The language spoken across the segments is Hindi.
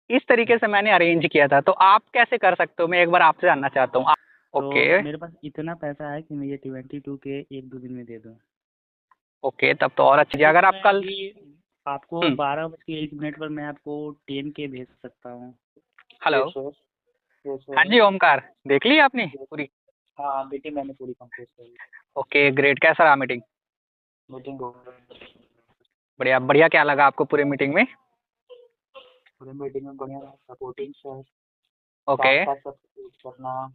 इस तरीके से मैंने अरेंज किया था, तो आप कैसे कर सकते हो, मैं एक बार आपसे जानना चाहता हूँ। ओके तो मेरे पास इतना पैसा है कि मैं ये 22 के 1-2 दिन में दे दूँ। ओके, तब तो और अच्छी है। तो अगर आप मैं कल अभी आपको 12:01 पर मैं आपको 10 के भेज सकता हूँ। Hello, yes sir. यस हाँ सर। जी ओमकार, देख ली आपने यस। पूरी? हाँ मीटिंग मैंने पूरी कंप्लीट कर ली। ओके ग्रेट, कैसा रहा मीटिंग? मीटिंग हो गई। बढ़िया बढ़िया, क्या लगा आपको पूरी मीटिंग में? पूरी मीटिंग में बढ़िया रहा, सपोर्टिंग सर। ओके। साथ साथ सब सपोर्ट करना,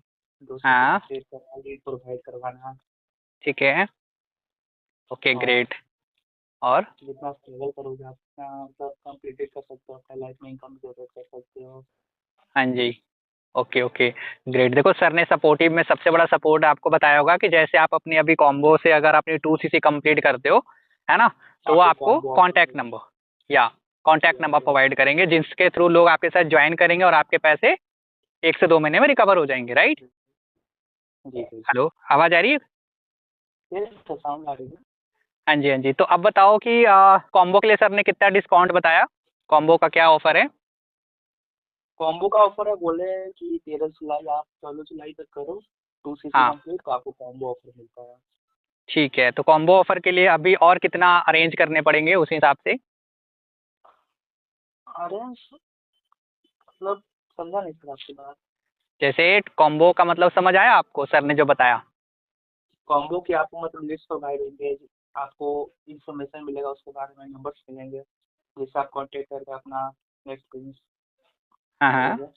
दूसरे को हाँ अपडेट करना, लीड प्रोवाइड करवाना। ठीक है। ओके और ग्रेट। और जितना स्ट्रगल करोगे आप मतलब कंप्लीट कर सकते हो, अपने लाइफ में इनकम जनरेट कर सकते हो। हाँ जी, ओके ओके ग्रेट। देखो सर ने सपोर्टिव में सबसे बड़ा सपोर्ट आपको बताया होगा कि जैसे आप अपनी अभी कॉम्बो से अगर अपनी 2 सीसी कंप्लीट करते हो, है ना, तो वो आपको आपको कॉम्बो ऑफर कांटेक्ट मिलेगा। नंबर या contact yes number yes. Provide करेंगे, जिसके थ्रू लोग आपके साथ ज्वाइन करेंगे और आपके पैसे 1 से 2 महीने में रिकवर हो जाएंगे, राइट? जी जी। हेलो, आवाज आ रही है? यस सर, साउंड आ रही है। हाँ जी हाँ जी, तो अब बताओ कि कॉम्बो के लिए सर ने कितना डिस्काउंट बताया, कॉम्बो का क्या ऑफर है? कॉम्बो का ऑफर है, बोले कि 13 जुलाई आप 14 जुलाई तक करो 2 सीसी हाँ कंप्लीट, तो आपको कॉम्बो ऑफर मिलता है। ठीक है, तो कॉम्बो ऑफर के लिए अभी और कितना अरेंज करने पड़ेंगे उस हिसाब से? अरे मतलब समझा नहीं सर आपकी बात। जैसे कॉम्बो का मतलब समझ आया आपको सर ने जो बताया? कॉम्बो की आपको मतलब लिस्ट प्रोवाइड होंगे, आपको इंफॉर्मेशन मिलेगा उसके बारे में, नंबर्स मिलेंगे जिससे आप कांटेक्ट करके अपना एक्सपीरियंस हाँ हाँ, करोगे।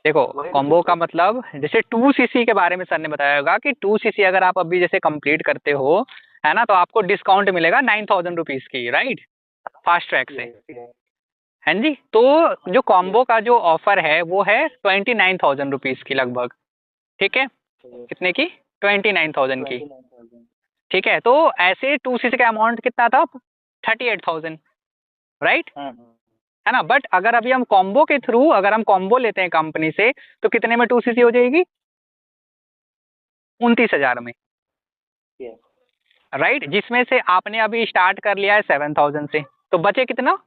देखो वही कॉम्बो लिस्ट। का मतलब जैसे 2 सीसी के बारे में सर ने बताया होगा कि 2 सीसी अगर आप अभी जैसे कंप्लीट करते हो, है ना, तो आपको डिस्काउंट मिलेगा 9,000 रुपीज की, राइट? फास्ट ट्रैक से। Yes yes. हाँ जी, तो जो यस कॉम्बो का जो ऑफर है वो है 29,000 रुपीज की लगभग। ठीक है, यस। कितने की? 29,000 की। 29,000। ठीक है, तो ऐसे 2 सीसी का अमाउंट कितना था? 38,000, राइट? हाँ। है ना, बट अगर अभी हम कॉम्बो के थ्रू अगर हम कॉम्बो लेते हैं कंपनी से, तो कितने में 2 सीसी हो जाएगी? 29,000 में, यस। राइट? जिसमें से आपने अभी स्टार्ट कर लिया है 7,000 से, तो बचे कितना?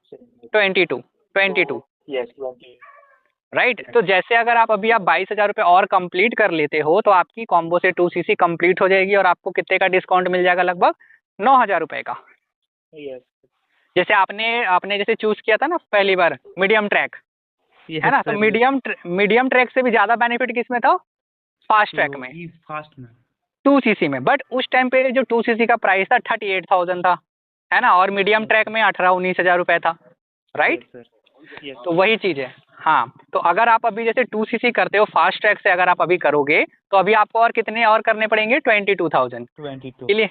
22, तो 22, यस 20। राइट? तो जैसे अगर आप अभी आप 22,000 रुपये और कंप्लीट कर लेते हो, तो आपकी कॉम्बो से 2 सीसी कंप्लीट हो जाएगी और आपको कितने का डिस्काउंट मिल जाएगा? लगभग 9,000 रुपये का। यस जैसे आपने आपने जैसे चूज किया था ना पहली बार मीडियम ट्रैक, है यस ना, तो सर। यस। मीडियम ट्रैक से भी ज्यादा बेनिफिट किस में था? फास्ट तो ट्रैक में, ई फास्ट में। 2 सीसी में। बट उस टाइम पे जो 2 सीसी का प्राइस था 38,000 था, है ना, और मीडियम यस ट्रैक में 18-19 हजार रुपए था, राइट? Yes sir. यस तो वही चीज है। हाँ, तो अगर आप अभी जैसे 2 सीसी करते हो फास्ट ट्रैक से, अगर आप अभी करोगे, तो अभी आपको और कितने और करने पड़ेंगे? 22,000। 22। क्लियर?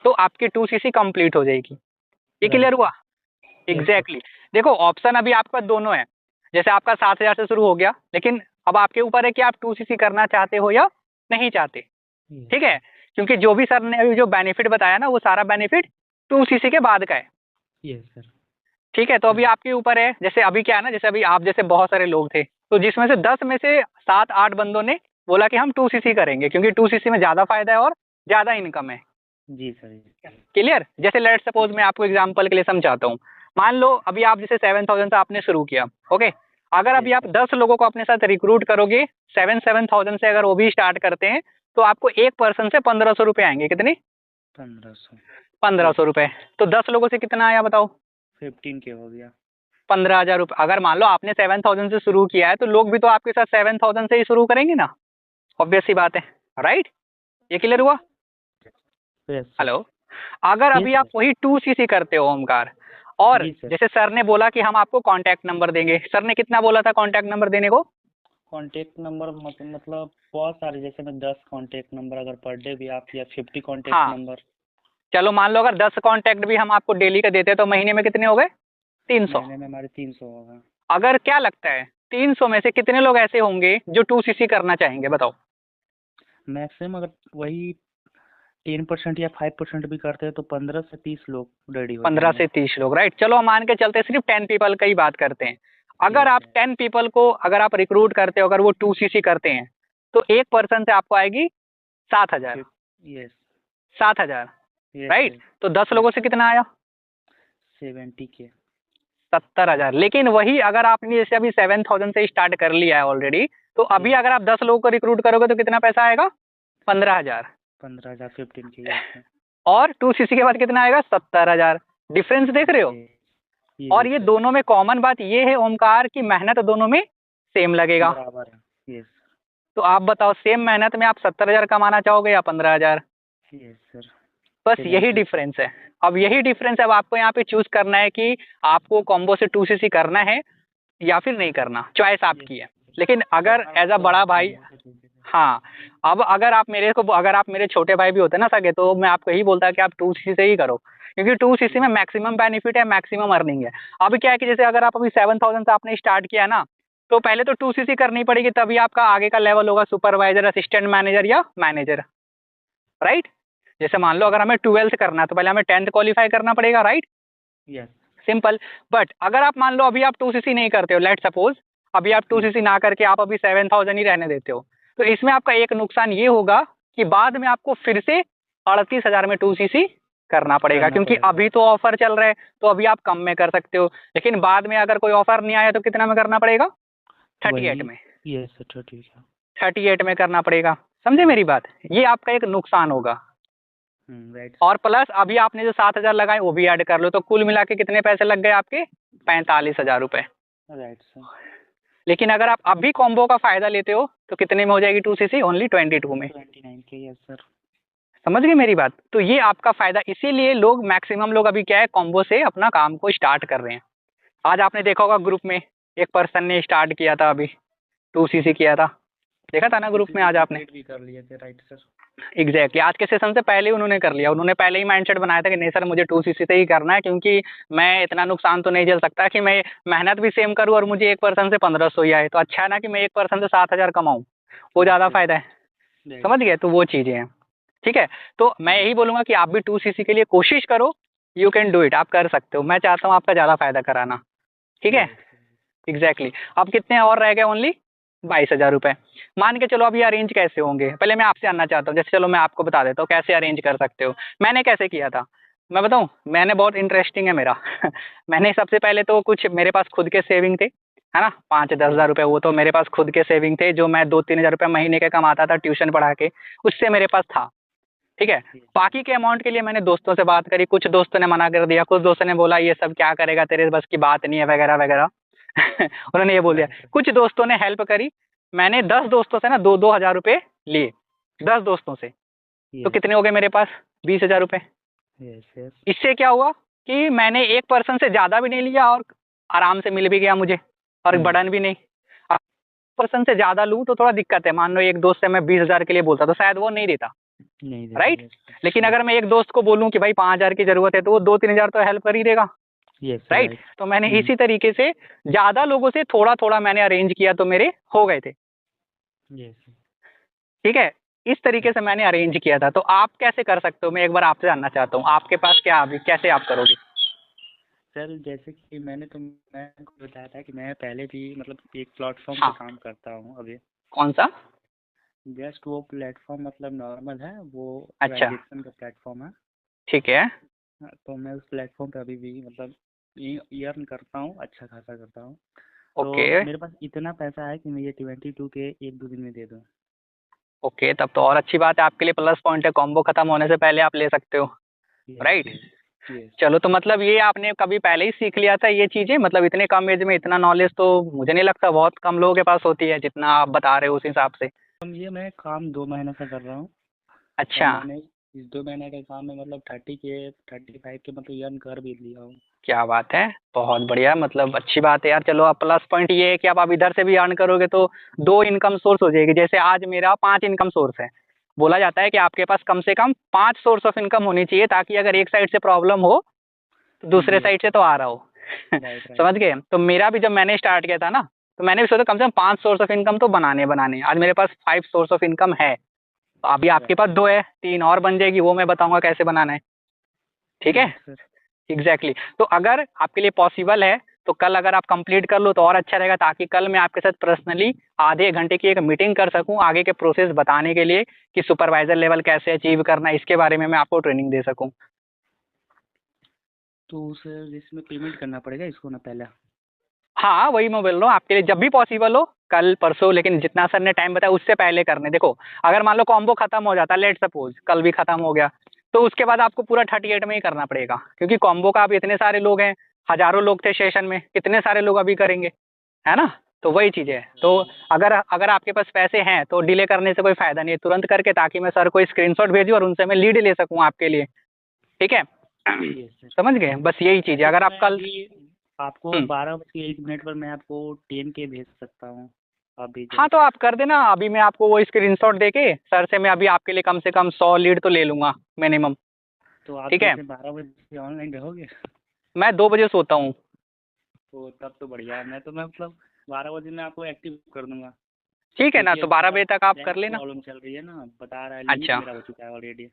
तो आपकी 2 सीसी कंप्लीट हो जाएगी। ये क्लियर राइट हुआ? Sir. Yes sir. Exactly exactly. देखो ऑप्शन अभी आपके पास दोनों है। जैसे आपका 7,000 से शुरू हो गया, लेकिन अब आपके ऊपर है कि आप 2 सीसी करना चाहते हो या नहीं चाहते। यस ठीक है, क्योंकि जो भी सर ने अभी जो बेनिफिट बताया ना, वो सारा बेनिफिट 2 सीसी के बाद का है। Yes sir. ठीक है, तो अभी आपके ऊपर है, जैसे अभी क्या है ना, जैसे अभी आप जैसे बहुत सारे लोग थे, तो जिसमें से 10 में से 7-8 बंदों ने बोला कि हम 2 सीसी करेंगे, क्योंकि 2 सीसी में ज्यादा फायदा है और ज्यादा इनकम है। जी सर। क्लियर? जैसे लेट सपोज मैं आपको एग्जांपल के लिए समझाता हूँ। मान लो अभी आप जैसे 7,000 से आपने शुरू किया, ओके, अगर अभी यस आप सर। 10 लोगों को अपने साथ रिक्रूट करोगे 7,000 से, अगर वो भी स्टार्ट करते हैं, तो आपको एक पर्सन से 1,500 रुपये आएंगे। कितने? 1500। पंद्रह यस। सौ रुपये तो 10 लोगों से कितना आया बताओ? 15 के हो गया। 15,000 रुपये। अगर मान लो आपने 7,000 से शुरू किया है, तो लोग भी तो आपके साथ 7,000 से ही शुरू करेंगे ना, ऑब्वियस सी बात है, राइट? ये क्लियर हुआ? Yes sir. हेलो, अगर यस अभी आप सर। वही 2 सीसी करते हो ओमकार, और जी सर। जैसे सर ने बोला कि हम आपको कांटेक्ट नंबर देंगे, सर ने कितना बोला था कांटेक्ट नंबर देने को? कॉन्टैक्ट नंबर मतलब बहुत सारे, जैसे मैं 10 कॉन्टैक्ट नंबर अगर पर डे भी आप, या 50 कॉन्टैक्ट हाँ, नंबर। चलो मान लो अगर 10 कांटेक्ट भी हम आपको डेली का देते हैं, तो महीने में कितने हो गए? 300। महीने में हमारे 300 होगा। अगर क्या लगता है 300 में से कितने लोग ऐसे होंगे जो 2 सीसी करना चाहेंगे, बताओ? मैक्सिमम अगर वही 10% या 5% भी करते हैं तो 15 से 30 लोग रेडी हो 15 जाएंगे। से 30 लोग, राइट? चलो हम मान के चलते सिर्फ 10 पीपल का ही बात करते हैं। अगर यस आप सर। 10 पीपल को अगर आप रिक्रूट करते हो, अगर वो 2 सीसी करते हैं, तो एक पर्सन से आपको आएगी 7,000। यस। 7,000, yes right? सर। तो 10 यस। लोगों से कितना आया? 70 के। 70,000। लेकिन वही अगर आपने जैसे अभी 7,000 से स्टार्ट कर लिया है ऑलरेडी, तो अभी अगर आप 10 लोगों को रिक्रूट करोगे तो कितना पैसा आएगा? 15,000। 15,000 15K। और 2cc के बाद कितना आएगा? 70,000। डिफरेंस देख रहे हो? और ये दोनों में कॉमन बात ये है ओमकार की मेहनत दोनों में सेम लगेगा। बराबर है। यस। तो आप बताओ सेम मेहनत में आप 70,000 कमाना चाहोगे या 15,000? Yes sir. बस यही डिफरेंस है। अब यही डिफरेंस है, अब आपको यहाँ पे चूज करना है कि आपको कॉम्बो से 2cc करना है या फिर नहीं करना, चॉइस आपकी है। लेकिन अगर एज अ बड़ा भाई, हाँ, अब अगर आप मेरे छोटे भाई भी होते ना सगे, तो मैं आपको यही बोलता कि आप 2cc से ही करो, क्योंकि 2cc में मैक्सिमम बेनिफिट है, मैक्सिमम अर्निंग है। अब क्या है कि जैसे अगर आप अभी 7,000 से आपने स्टार्ट किया ना, तो पहले तो 2cc करनी पड़ेगी, तभी आपका आगे का लेवल होगा सुपरवाइजर, असिस्टेंट मैनेजर या मैनेजर, राइट। जैसे मान लो अगर हमें 12th करना है तो पहले हमें 10th क्वालिफाई करना पड़ेगा, राइट। यस। सिंपल। बट अगर आप मान लो अभी आप 2cc नहीं करते हो, लेट सपोज अभी आप 2cc ना करके आप अभी 7,000 ही रहने देते हो, तो इसमें आपका एक नुकसान ये होगा कि बाद में आपको फिर से 38,000 में 2cc करना पड़ेगा, क्योंकि अभी तो ऑफर चल रहा है तो अभी आप कम में कर सकते हो, लेकिन बाद में अगर कोई ऑफर नहीं आया तो कितना में करना पड़ेगा? 38 में। यस सर, ठीक है। 38 में करना पड़ेगा, समझे मेरी बात? ये आपका एक नुकसान होगा। राइट। और प्लस अभी आपने जो 7,000 लगाए वो भी ऐड कर लो, तो कुल मिला के कितने पैसे लग गए आपके? 45,000 रुपए। Right sir. लेकिन अगर आप अभी कॉम्बो का फायदा लेते हो तो कितने में हो जाएगी 2cc? ओनली 22 में। 29K। Yes sir. समझ गए मेरी बात? तो ये आपका फायदा, इसीलिए लोग मैक्सिमम लोग अभी क्या है, कॉम्बो से अपना काम को स्टार्ट कर रहे हैं। आज आपने देखा होगा ग्रुप में एक पर्सन ने स्टार्ट किया था, अभी 2cc किया था, देखा था ना ग्रुप में आज आपने? भी कर लिए थे। Right sir. एग्जैक्टली आज के सेशन से पहले ही उन्होंने कर लिया, उन्होंने पहले ही माइंडसेट बनाया था कि नहीं सर मुझे 2cc से ही करना है, क्योंकि मैं इतना नुकसान तो नहीं झेल सकता कि मैं मेहनत भी सेम करूं और मुझे एक पर्सन से 1,500 ही आए, तो अच्छा है ना कि मैं एक पर्सन से 7,000 कमाऊं, वो ज़्यादा फायदा है। समझ गए? तो वो चीज़ें हैं, ठीक है। तो मैं यही बोलूँगा कि आप भी 2cc के लिए कोशिश करो, यू कैन डू इट, आप कर सकते हो। मैं चाहता हूँ आपका ज़्यादा फायदा कराना, ठीक है। एग्जैक्टली। अब कितने और रह गए? ओनली 22,000 रुपये। मान के चलो अभी अरेंज कैसे होंगे, पहले मैं आपसे जानना चाहता हूँ। जैसे चलो मैं आपको बता देता हूँ कैसे अरेंज कर सकते हो। मैंने कैसे किया था मैं बताऊँ? मैंने बहुत इंटरेस्टिंग है मेरा मैंने सबसे पहले तो कुछ मेरे पास खुद के सेविंग थे, है ना, 5-10,000 रुपये, वो तो मेरे पास खुद के सेविंग थे, जो मैं 2-3 हज़ार रुपये महीने के कमाता था ट्यूशन पढ़ा के, उससे मेरे पास था, ठीक है। बाकी के अमाउंट के लिए मैंने दोस्तों से बात करी, कुछ दोस्तों ने मना कर दिया, कुछ दोस्तों ने बोला ये सब क्या करेगा, तेरे बस की बात नहीं है, वगैरह वगैरह उन्होंने ये बोल दिया। कुछ दोस्तों ने हेल्प करी, मैंने 10 दोस्तों से ना 2-2 हज़ार रुपये लिए, 10 दोस्तों से, तो कितने हो गए मेरे पास? 20,000 रुपये। इससे क्या हुआ कि मैंने एक पर्सन से ज़्यादा भी नहीं लिया और आराम से मिल भी गया मुझे, और बर्डन भी नहीं। अब पर्सन से ज़्यादा लूँ तो थोड़ा दिक्कत है, मान लो एक दोस्त से मैं 20,000 के लिए बोलता तो शायद वो नहीं देता, राइट। लेकिन अगर मैं एक दोस्त को बोलूं कि भाई 5,000 की जरूरत है, तो वो 2-3 हज़ार तो हेल्प कर ही देगा, राइट। तो मैंने इसी तरीके से ज्यादा लोगों से थोड़ा थोड़ा मैंने अरेंज किया, तो मेरे हो गए थे, ठीक है। इस तरीके से मैंने अरेंज किया था। तो आप कैसे कर सकते हो, मैं एक बार आपसे जानना चाहता हूँ, आपके पास क्या अभी कैसे आप करोगे? सर जैसे कि मैं बताया था कि मैं पहले भी मतलब एक प्लेटफॉर्म हाँ। पे काम करता हूँ अभी। कौन सा? जस्ट वो प्लेटफॉर्म मतलब नॉर्मल है, वो अच्छा, ट्रांजेक्शन का प्लेटफॉर्म है। ठीक है। तो मैं उस प्लेटफॉर्म पे अभी भी मतलब अर्न करता हूँ, अच्छा खासा करता हूँ। तो ओके मेरे पास इतना पैसा है कि मैं ये 22K 1-2 दिन में दे दूँ। ओके, तब तो और अच्छी बात है, आपके लिए प्लस पॉइंट है, कॉम्बो खत्म होने से पहले आप ले सकते हो, राइट। चलो, तो मतलब ये आपने कभी पहले ही सीख लिया था ये चीजें, मतलब इतने कम एज में इतना नॉलेज तो मुझे नहीं लगता बहुत कम लोगों के पास होती है, जितना आप बता रहे हो उस हिसाब से। ये मैं काम 2 महीने से कर रहा हूँ। अच्छा, मैंने इस 2 महीने के काम में मतलब 30K 35K मतलब अर्न कर भी लिया हूँ। क्या बात है, बहुत बढ़िया, मतलब अच्छी बात है यार। चलो, अब प्लस पॉइंट ये है कि अब आप इधर से भी अर्न करोगे तो 2 इनकम सोर्स हो जाएगी। जैसे आज मेरा 5 इनकम सोर्स है, बोला जाता है कि आपके पास कम से कम 5 सोर्स ऑफ इनकम होनी चाहिए, ताकि अगर एक साइड से प्रॉब्लम हो तो दूसरे साइड से तो आ रहा हो समझ गए? तो मेरा भी जब मैंने स्टार्ट किया था ना, तो मैंने भी सोचा कम से कम 5 सोर्स ऑफ इनकम तो बनाने। आज मेरे पास 5 सोर्स ऑफ इनकम है, तो अभी आपके पास 2 है, 3 और बन जाएगी, वो मैं बताऊंगा कैसे बनाना है, ठीक है। एग्जैक्टली। तो अगर आपके लिए पॉसिबल है तो कल अगर आप कंप्लीट कर लो तो और अच्छा रहेगा, ताकि कल मैं आपके साथ पर्सनली आधे घंटे की एक मीटिंग कर सकूं, आगे के प्रोसेस बताने के लिए कि सुपरवाइजर लेवल कैसे अचीव करना है, इसके बारे में मैं आपको ट्रेनिंग दे सकूं। तो सर इसमें पेमेंट करना पड़ेगा इसको ना पहले? हाँ वही मैं बोल रहा हूँ, आपके लिए जब भी पॉसिबल हो, कल परसों, लेकिन जितना सर ने टाइम बताया उससे पहले करने। देखो अगर मान लो कॉम्बो खत्म हो जाता, लेट सपोज कल भी खत्म हो गया, तो उसके बाद आपको पूरा 38 में ही करना पड़ेगा, क्योंकि कॉम्बो का अब इतने सारे लोग हैं, हजारों लोग थे सेशन में, कितने सारे लोग अभी करेंगे, है ना। तो वही चीज़ है। तो अगर अगर आपके पास पैसे हैं तो डिले करने से कोई फायदा नहीं है, तुरंत करके, ताकि मैं सर को स्क्रीनशॉट भेजूँ और उनसे मैं लीड ले सकूँ आपके लिए। ठीक है। Yes sir. समझ गए, बस यही चीज़ है। वैसे अगर तो आप मैं कल अभी आपको हम्म, 12:01 पर मैं आपको 10K भेज सकता हूँ अभी हाँ जस्ट। तो आप कर देना, अभी मैं आपको वो स्क्रीनशॉट देके सर से मैं अभी आपके लिए कम से कम 100 लीड तो ले लूँगा मिनिमम। तो आप ठीक है। जैसे 12 बजे ऑनलाइन रहोगे? मैं 2 बजे सोता हूँ। तो तब तो बढ़िया है। मैं मतलब 12 बजे मैं आपको एक्टिव कर दूंगा, ठीक है ना, क्योंकि तो अभी 12 बजे मेरा तक आप कर बैंक लेना। प्रॉब्लम चल रही है ना, बता रहा है लिमिट अच्छा, मेरा हो चुका है ऑलरेडी।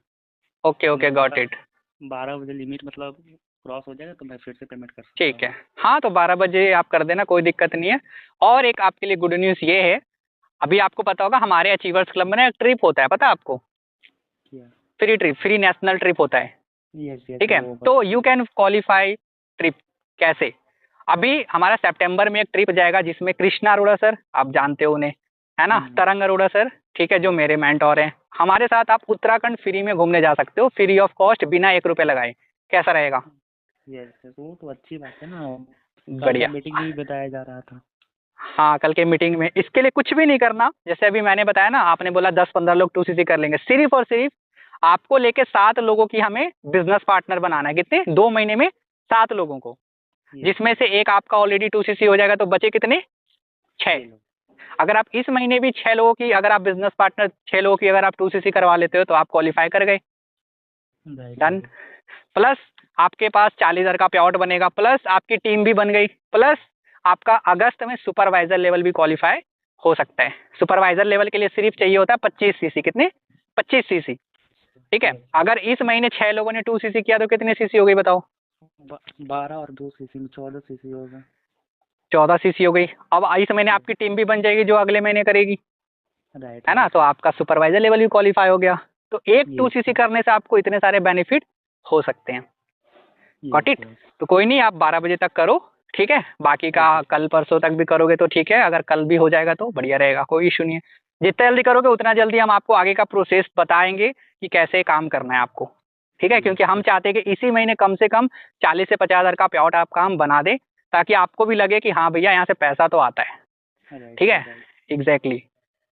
ओके तो ओके, मेरा गॉट मतलब इट। 12 बजे लिमिट मतलब क्रॉस हो जाएगा तो मैं फिर से पेमेंट कर सकता ठीक हूँ। है, हाँ तो 12 बजे आप कर देना, कोई दिक्कत नहीं है। और एक आपके लिए गुड न्यूज़ ये है, अभी आपको पता होगा हमारे अचीवर्स क्लब में ना एक ट्रिप होता है, पता है आपको। क्या? Free trip, free national trip होता है। यस यस ठीक है, वो तो बता। यू कैन क्वालिफाई ट्रिप कैसे। अभी हमारा सितंबर में एक ट्रिप जाएगा जिसमें कृष्णा अरोड़ा सर, आप जानते हो उन्हें, है ना, तरंग अरोड़ा सर, ठीक है, जो मेरे मेंटोर हैं, हमारे साथ आप उत्तराखंड फ्री में घूमने जा सकते हो, फ्री ऑफ कॉस्ट, बिना 1 रुपए लगाए। कैसा रहेगा। यस यस वो तो अच्छी बात है ना। कल का बढ़िया। मीटिंग में भी बताया जा रहा था। हाँ कल के मीटिंग में इसके लिए कुछ भी नहीं करना, जैसे अभी मैंने बताया ना, आपने बोला 10-15 लोग 2CC कर लेंगे, सिर्फ और सिर्फ आपको लेके 7 लोगों की हमें बिजनेस पार्टनर बनाना है। कितने, 2 महीने में 7 लोगों को, यस जिसमें से एक आपका ऑलरेडी 2CC हो जाएगा, तो बचे कितने, 6। 6 लोग। अगर आप इस महीने भी 6 लोगों की, अगर आप बिजनेस पार्टनर 6 लोगों की अगर आप 2CC करवा लेते हो तो आप क्वालिफाई कर गए। Right done. राइट। प्लस आपके पास 40,000 का पे आउट बनेगा, प्लस आपकी टीम भी बन गई, प्लस आपका अगस्त में सुपरवाइजर लेवल भी क्वालिफाई हो सकता है। सुपरवाइजर लेवल के लिए सिर्फ चाहिए होता है 25 CC। कितने, 25 CC। ठीक है। यस अगर इस महीने 6 लोगों ने 2CC किया तो कितने CC हो गई बताओ। 12 और 2 सीसी में 14 सीसी होगा। 14 CC हो गई। अब इस महीने आपकी टीम भी बन जाएगी जो अगले महीने करेगी, राइट है ना, राइट। तो आपका सुपरवाइजर लेवल भी क्वालिफाई हो गया। तो एक टू यस सी सी करने से आपको इतने सारे बेनिफिट हो सकते हैं। Got yes it. यस। तो कोई नहीं, आप 12 बजे तक करो, ठीक है, बाकी का ओके कल परसों तक भी करोगे तो ठीक है, अगर कल भी हो जाएगा तो बढ़िया रहेगा, कोई इशू नहीं है। जितना जल्दी करोगे उतना जल्दी हम आपको आगे का प्रोसेस बताएंगे कि कैसे काम करना है आपको। ठीक है, क्योंकि हम यस। चाहते हैं कि इसी महीने कम से कम 40 से 50 हज़ार का पे आउट आपका हम बना दे, ताकि आपको भी लगे कि हाँ भैया यहाँ से पैसा तो आता है। राइट ठीक सर है, राइट। एग्जैक्टली।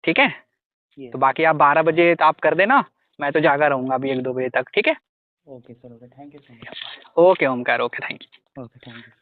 ठीक है, तो यस सर। बाकी आप 12 बजे तो आप कर देना, मैं तो जागा रहूंगा अभी 1-2 बजे तक। ठीक है। Okay sir. Okay thank you so much. Okay Omkar, okay, thank you. Okay thank you.